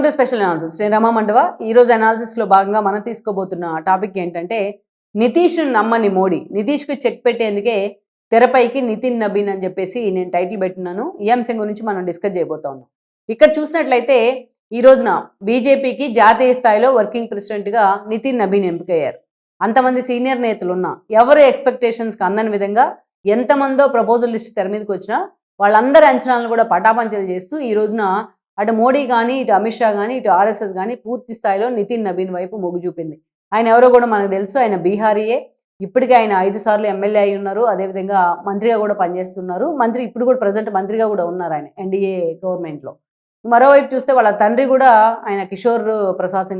Welcome to special analysis. నేను రమా మండవ. ఈరోజు అనాలిసిస్లో భాగంగా మనం తీసుకోబోతున్న టాపిక్ ఏంటంటే నితీష్ను నమ్మని మోడీ. నితీష్కు చెక్ పెట్టేందుకే తెరపైకి నితిన్ నబీన్ అని చెప్పేసి నేను టైటిల్ పెట్టినాను. ఈ అంశం గురించి మనం డిస్కస్ చేయబోతా ఉన్నాం. ఇక్కడ చూసినట్లయితే ఈ రోజున బీజేపీకి జాతీయ స్థాయిలో వర్కింగ్ ప్రెసిడెంట్గా నితిన్ నబీన్ ఎంపికయ్యారు. అంతమంది సీనియర్ నేతలు ఉన్నా ఎవరు ఎక్స్పెక్టేషన్స్కి అందని విధంగా ఎంతమందో ప్రపోజల్ లిస్ట్ తెర మీదకి వచ్చినా వాళ్ళందరి అంచనాలను కూడా పటాపంచలు చేస్తూ ఈ రోజున అటు మోడీ కానీ ఇటు అమిత్ షా కానీ ఇటు ఆర్ఎస్ఎస్ కానీ పూర్తి స్థాయిలో నితిన్ నబీన్ వైపు మొగ్గు చూపింది. ఆయన ఎవరో కూడా మనకు తెలుసు. ఆయన బీహారీయే. ఇప్పటికే ఆయన 5 సార్లు ఎమ్మెల్యే అయి ఉన్నారు. అదేవిధంగా మంత్రిగా కూడా పనిచేస్తున్నారు. మంత్రి ఇప్పుడు కూడా ప్రజెంట్ మంత్రిగా కూడా ఉన్నారు ఆయన ఎన్డీఏ గవర్నమెంట్లో. మరోవైపు చూస్తే వాళ్ళ తండ్రి కూడా ఆయన కిషోర్ ప్రసాద్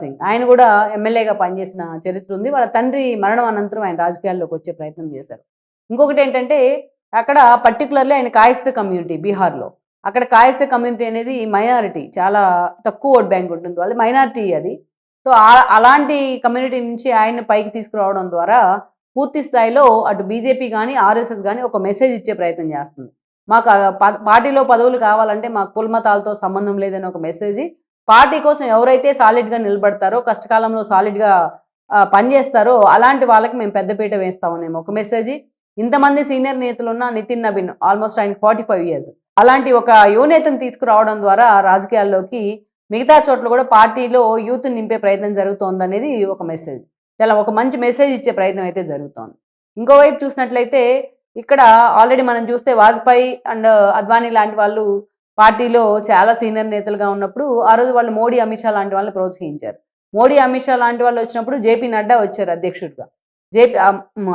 సింగ్ ఆయన కూడా ఎమ్మెల్యేగా పనిచేసిన చరిత్ర ఉంది. వాళ్ళ తండ్రి మరణం అనంతరం ఆయన రాజకీయాల్లోకి వచ్చే ప్రయత్నం చేశారు. ఇంకొకటి ఏంటంటే అక్కడ పర్టికులర్లీ ఆయన కాయస్థ కమ్యూనిటీ బీహార్లో. అక్కడ కాయస్థ కమ్యూనిటీ అనేది మైనారిటీ, చాలా తక్కువ ఓట్ బ్యాంక్ ఉంటుంది, అది మైనారిటీ అది. సో అలాంటి కమ్యూనిటీ నుంచి ఆయన పైకి తీసుకురావడం ద్వారా పూర్తి స్థాయిలో అటు బీజేపీ కానీ ఆర్ఎస్ఎస్ కానీ ఒక మెసేజ్ ఇచ్చే ప్రయత్నం చేస్తుంది. మాకు పార్టీలో పదవులు కావాలంటే మాకు కులమతాలతో సంబంధం లేదని ఒక మెసేజ్. పార్టీ కోసం ఎవరైతే సాలిడ్గా నిలబడతారో, కష్టకాలంలో సాలిడ్గా పనిచేస్తారో అలాంటి వాళ్ళకి మేము పెద్దపీట వేస్తామనేమో ఒక మెసేజ్. ఇంతమంది సీనియర్ నేతలున్న నితిన్ నబీన్ ఆల్మోస్ట్ ఆయన 45 years అలాంటి ఒక యువనేతను తీసుకురావడం ద్వారా రాజకీయాల్లోకి మిగతా చోట్ల కూడా పార్టీలో యూత్ నింపే ప్రయత్నం జరుగుతోంది అనేది ఒక మెసేజ్. చాలా ఒక మంచి మెసేజ్ ఇచ్చే ప్రయత్నం అయితే జరుగుతోంది. ఇంకోవైపు చూసినట్లయితే ఇక్కడ ఆల్రెడీ మనం చూస్తే వాజ్పేయి అండ్ అద్వానీ లాంటి వాళ్ళు పార్టీలో చాలా సీనియర్ నేతలుగా ఉన్నప్పుడు ఆ రోజు వాళ్ళు మోడీ అమిత్ షా లాంటి వాళ్ళని ప్రోత్సహించారు. మోడీ అమిత్ షా లాంటి వాళ్ళు వచ్చినప్పుడు జేపీ నడ్డా వచ్చారు అధ్యక్షుడిగా.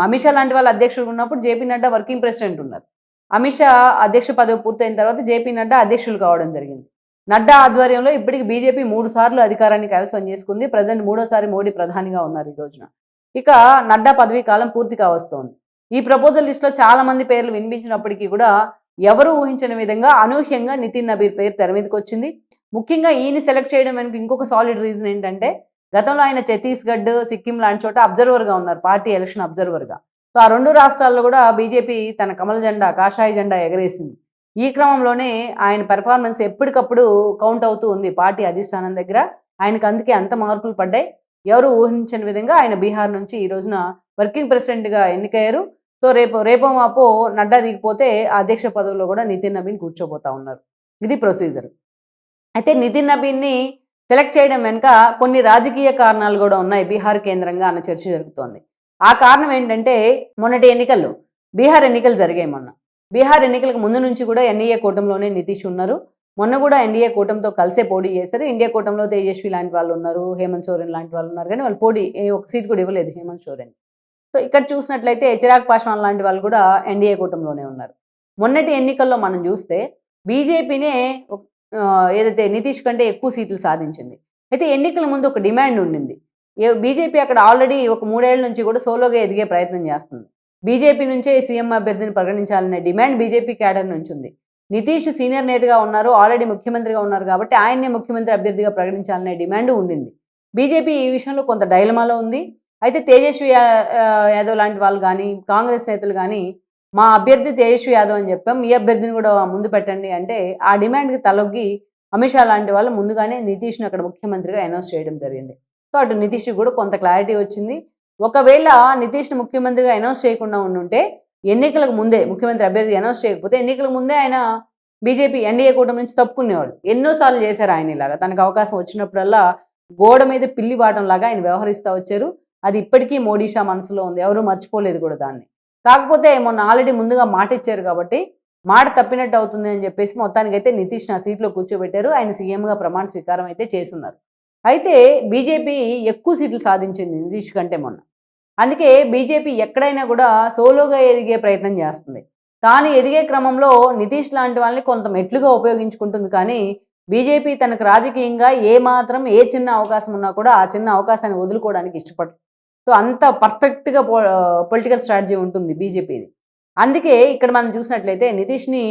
అమిత్ షా లాంటి వాళ్ళు అధ్యక్షుడు ఉన్నప్పుడు జేపీ నడ్డా వర్కింగ్ ప్రెసిడెంట్ ఉన్నారు. అమిత్ షా అధ్యక్ష పదవి పూర్తయిన తర్వాత జేపీ నడ్డా అధ్యక్షులు కావడం జరిగింది. నడ్డా ఆధ్వర్యంలో ఇప్పటికి బీజేపీ 3 సార్లు అధికారాన్ని కైవసం చేసుకుంది. ప్రజెంట్ 3వ సారి మోడీ ప్రధానిగా ఉన్నారు ఈ రోజున. ఇక నడ్డా పదవీ కాలం పూర్తి కావస్తోంది. ఈ ప్రపోజల్ లిస్ట్లో చాలా మంది పేర్లు వినిపించినప్పటికీ కూడా ఎవరు ఊహించిన విధంగా అనూహ్యంగా నితిన్ నబీన్ పేరు తెర మీదకి వచ్చింది. ముఖ్యంగా ఈయన సెలెక్ట్ చేయడం వెనుక ఇంకొక సాలిడ్ రీజన్ ఏంటంటే గతంలో ఆయన ఛత్తీస్గఢ్, సిక్కిం లాంటి చోట అబ్జర్వర్గా ఉన్నారు, పార్టీ ఎలక్షన్ అబ్జర్వర్గా. సో ఆ 2 రాష్ట్రాల్లో కూడా బీజేపీ తన కమల జెండా, కాషాయ జెండా ఎగరేసింది. ఈ క్రమంలోనే ఆయన పెర్ఫార్మెన్స్ ఎప్పటికప్పుడు కౌంట్ అవుతూ ఉంది పార్టీ అధిష్టానం దగ్గర. ఆయనకు అందుకే అంత మార్కులు పడ్డాయి. ఎవరు ఊహించని విధంగా ఆయన బీహార్ నుంచి ఈ రోజున వర్కింగ్ ప్రెసిడెంట్గా ఎన్నికయ్యారు. సో రేపో మాపో నడ్డా దిగిపోతే ఆ అధ్యక్ష పదవిలో కూడా నితిన్ నబీన్ కూర్చోబోతా ఉన్నారు. ఇది ప్రొసీజర్. అయితే నితిన్ నబీన్ని సెలెక్ట్ చేయడం వెనుక కొన్ని రాజకీయ కారణాలు కూడా ఉన్నాయి బీహార్ కేంద్రంగా అన్న చర్చ జరుగుతోంది. ఆ కారణం ఏంటంటే మొన్నటి ఎన్నికల్లో బీహార్ ఎన్నికలు జరిగాయి. బీహార్ ఎన్నికలకు ముందు నుంచి కూడా ఎన్డీఏ కూటమిలోనే నితీష్ ఉన్నారు. మొన్న కూడా ఎన్డీఏ కూటమితో కలిసే పోటీ చేశారు. ఇండియా కూటమిలో తేజస్వి లాంటి వాళ్ళు ఉన్నారు, హేమంత్ సోరెన్ లాంటి వాళ్ళు ఉన్నారు, కానీ వాళ్ళు పోటీ ఒక సీట్ కూడా ఇవ్వలేదు హేమంత్ సోరెన్. సో ఇక్కడ చూసినట్లయితే చిరాగ్ పాస్వాన్ లాంటి వాళ్ళు కూడా ఎన్డీఏ కూటమిలోనే ఉన్నారు. మొన్నటి ఎన్నికల్లో మనం చూస్తే బీజేపీనే ఏదైతే నితీష్ కంటే ఎక్కువ సీట్లు సాధించింది. అయితే ఎన్నికల ముందు ఒక డిమాండ్ ఉండింది. బీజేపీ అక్కడ ఆల్రెడీ ఒక 3 ఏళ్ల నుంచి కూడా సోలోగా ఎదిగే ప్రయత్నం చేస్తుంది. బీజేపీ నుంచే సీఎం అభ్యర్థిని ప్రకటించాలనే డిమాండ్ బీజేపీ క్యాడర్ నుంచి ఉంది. నితీష్ సీనియర్ నేతగా ఉన్నారు, ఆల్రెడీ ముఖ్యమంత్రిగా ఉన్నారు కాబట్టి ఆయన్నే ముఖ్యమంత్రి అభ్యర్థిగా ప్రకటించాలనే డిమాండ్ ఉండింది. బీజేపీ ఈ విషయంలో కొంత డైలమాలో ఉంది. అయితే తేజస్వి యాదవ్ లాంటి వాళ్ళు కానీ కాంగ్రెస్ నేతలు కానీ మా అభ్యర్థి తేజస్వి యాదవ్ అని చెప్పాం, మీ అభ్యర్థిని కూడా ముందు పెట్టండి అంటే ఆ డిమాండ్కి తలొగ్గి అమిత్ షా లాంటి వాళ్ళు ముందుగానే నితీష్ను అక్కడ ముఖ్యమంత్రిగా అనౌన్స్ చేయడం జరిగింది. సో అటు నితీష్కి కూడా కొంత క్లారిటీ వచ్చింది. ఒకవేళ నితీష్ను ముఖ్యమంత్రిగా అనౌన్స్ చేయకుండా ఉండుంటే ఎన్నికలకు ముందే ముఖ్యమంత్రి అభ్యర్థి అనౌన్స్ చేయకపోతే ఎన్నికలకు ముందే ఆయన బీజేపీ ఎన్డీఏ కూటమి నుంచి తప్పుకునేవాడు. ఎన్నోసార్లు చేశారు ఆయన ఇలాగా. తనకు అవకాశం వచ్చినప్పుడల్లా గోడ మీద పిల్లి బాటంలాగా ఆయన వ్యవహరిస్తూ వచ్చారు. అది ఇప్పటికీ మోడీ షా మనసులో ఉంది, ఎవరూ మర్చిపోలేదు కూడా దాన్ని. కాకపోతే మొన్న ఆల్రెడీ ముందుగా మాట ఇచ్చారు కాబట్టి మాట తప్పినట్టు అవుతుంది అని చెప్పేసి మొత్తానికైతే నితీష్ని ఆ సీట్లో కూర్చోబెట్టారు. ఆయన సీఎంగా ప్రమాణ స్వీకారం అయితే చేస్తున్నారు. అయితే బీజేపీ ఎక్కువ సీట్లు సాధించింది నితీష్ కంటే మొన్న. అందుకే బీజేపీ ఎక్కడైనా కూడా సోలోగా ఎదిగే ప్రయత్నం చేస్తుంది. కానీ ఎదిగే క్రమంలో నితీష్ లాంటి వాళ్ళని కొంత మెట్లుగా ఉపయోగించుకుంటుంది. కానీ బీజేపీ తనకు రాజకీయంగా ఏ చిన్న అవకాశం ఉన్నా కూడా ఆ చిన్న అవకాశాన్ని వదులుకోవడానికి ఇష్టపడదు. సో అంత పర్ఫెక్ట్గా పొలిటికల్ స్ట్రాటజీ ఉంటుంది బీజేపీది. అందుకే ఇక్కడ మనం చూసినట్లయితే నితీష్ని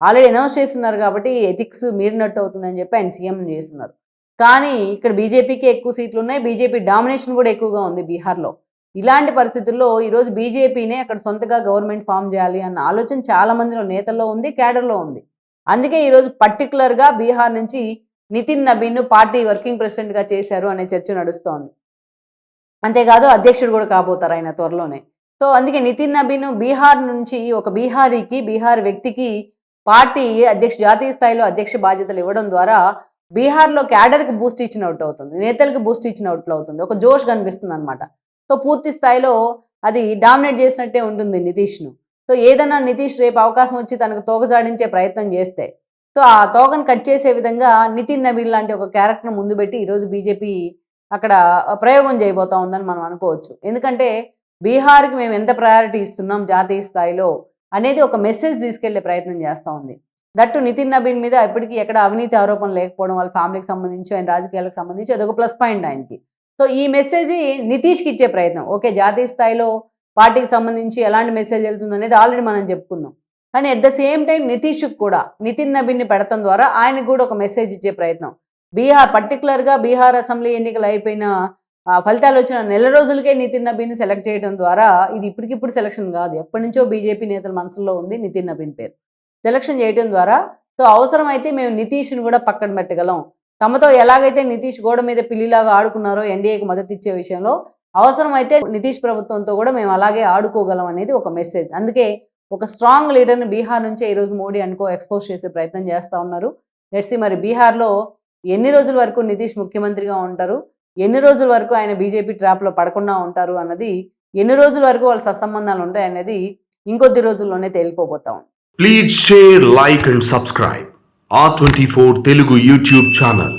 ఆల్రెడీ అనౌన్స్ చేస్తున్నారు కాబట్టి ఎథిక్స్ మీరినట్టు అవుతుందని చెప్పి ఆయన సీఎం చేస్తున్నారు. కానీ ఇక్కడ బీజేపీకి ఎక్కువ సీట్లు ఉన్నాయి, బీజేపీ డామినేషన్ కూడా ఎక్కువగా ఉంది బీహార్లో. ఇలాంటి పరిస్థితుల్లో ఈరోజు బీజేపీనే అక్కడ సొంతగా గవర్నమెంట్ ఫామ్ చేయాలి అన్న ఆలోచన చాలా మందిలో నేతల్లో ఉంది, క్యాడర్లో ఉంది. అందుకే ఈరోజు పర్టికులర్గా బీహార్ నుంచి నితిన్ నబీన్ను పార్టీ వర్కింగ్ ప్రెసిడెంట్గా చేశారు అనే చర్చ నడుస్తోంది. అంతేకాదు అధ్యక్షుడు కూడా కాబోతారు ఆయన త్వరలోనే. సో అందుకే నితిన్ నబీన్ బీహార్ నుంచి ఒక బీహార్ వ్యక్తికి పార్టీ జాతీయ స్థాయిలో అధ్యక్ష బాధ్యతలు ఇవ్వడం ద్వారా బీహార్లో క్యాడర్కి బూస్ట్ ఇచ్చినట్టు అవుతుంది, నేతలకు బూస్ట్ ఇచ్చినట్లు అవుతుంది, ఒక జోష్ కనిపిస్తుంది అనమాట. సో పూర్తి స్థాయిలో అది డామినేట్ చేసినట్టే ఉంటుంది నితీష్ను. సో ఏదైనా నితీష్ రేపు అవకాశం వచ్చి తనకు తోకజాడించే ప్రయత్నం చేస్తే సో ఆ తోకను కట్ చేసే విధంగా నితిన్ నబీన్ లాంటి ఒక క్యారెక్టర్ ముందు పెట్టి ఈరోజు బీజేపీ అక్కడ ప్రయోగం చేయబోతా ఉందని మనం అనుకోవచ్చు. ఎందుకంటే బీహార్కి మేము ఎంత ప్రయారిటీ ఇస్తున్నాం జాతీయ స్థాయిలో అనేది ఒక మెసేజ్ తీసుకెళ్లే ప్రయత్నం చేస్తూ ఉంది. దట్టు నితిన్ నబీన్ మీద ఇప్పటికీ ఎక్కడ అవినీతి ఆరోపణలు లేకపోవడం, వాళ్ళ ఫ్యామిలీకి సంబంధించి ఆయన రాజకీయాలకు సంబంధించి అదొక ప్లస్ పాయింట్ ఆయనకి. సో ఈ మెసేజ్ నితీష్కి ఇచ్చే ప్రయత్నం. ఓకే, జాతీయ స్థాయిలో పార్టీకి సంబంధించి ఎలాంటి మెసేజ్ వెళ్తుంది అనేది ఆల్రెడీ మనం చెప్పుకుందాం. కానీ అట్ ద సేమ్ టైం నితీష్కి కూడా నితిన్ నబీన్ని పెడతాం ద్వారా ఆయనకు కూడా ఒక మెసేజ్ ఇచ్చే ప్రయత్నం. పర్టికులర్గా బీహార్ అసెంబ్లీ ఎన్నికలు అయిపోయిన ఫలితాలు వచ్చిన నెల రోజులకే నితిన్ నబీన్ సెలెక్ట్ చేయడం ద్వారా ఇది ఇప్పటికిప్పుడు సెలక్షన్ కాదు, ఎప్పటి నుంచో బీజేపీ నేతల మనసులో ఉంది నితిన్ నబీన్ పేరు. సెలక్షన్ చేయడం ద్వారా సో అవసరమైతే మేము నితీష్ని కూడా పక్కన పెట్టగలం. తమతో ఎలాగైతే నితీష్ గోడ మీద పిల్లిలాగా ఆడుకున్నారో ఎన్డీఏకి మద్దతు ఇచ్చే విషయంలో అవసరమైతే నితీష్ ప్రభుత్వంతో కూడా మేము అలాగే ఆడుకోగలం అనేది ఒక మెసేజ్. అందుకే ఒక స్ట్రాంగ్ లీడర్ని బీహార్ నుంచే ఈరోజు మోడీ ఎక్స్పోజ్ చేసే ప్రయత్నం చేస్తూ ఉన్నారు. లెట్స్ సీ మరి బీహార్లో ఎన్ని రోజుల వరకు నితీష్ ముఖ్యమంత్రిగా ఉంటారు, ఎన్ని రోజుల వరకు ఆయన బీజేపీ ట్రాప్లో పడకుండా ఉంటారు అన్నది, ఎన్ని రోజుల వరకు వాళ్ళ సత్సంబంధాలు ఉంటాయి అనేది ఇంకొద్ది రోజుల్లోనే తేలిపోబోతా ఉంది. Please share, like and subscribe R24 Telugu YouTube channel.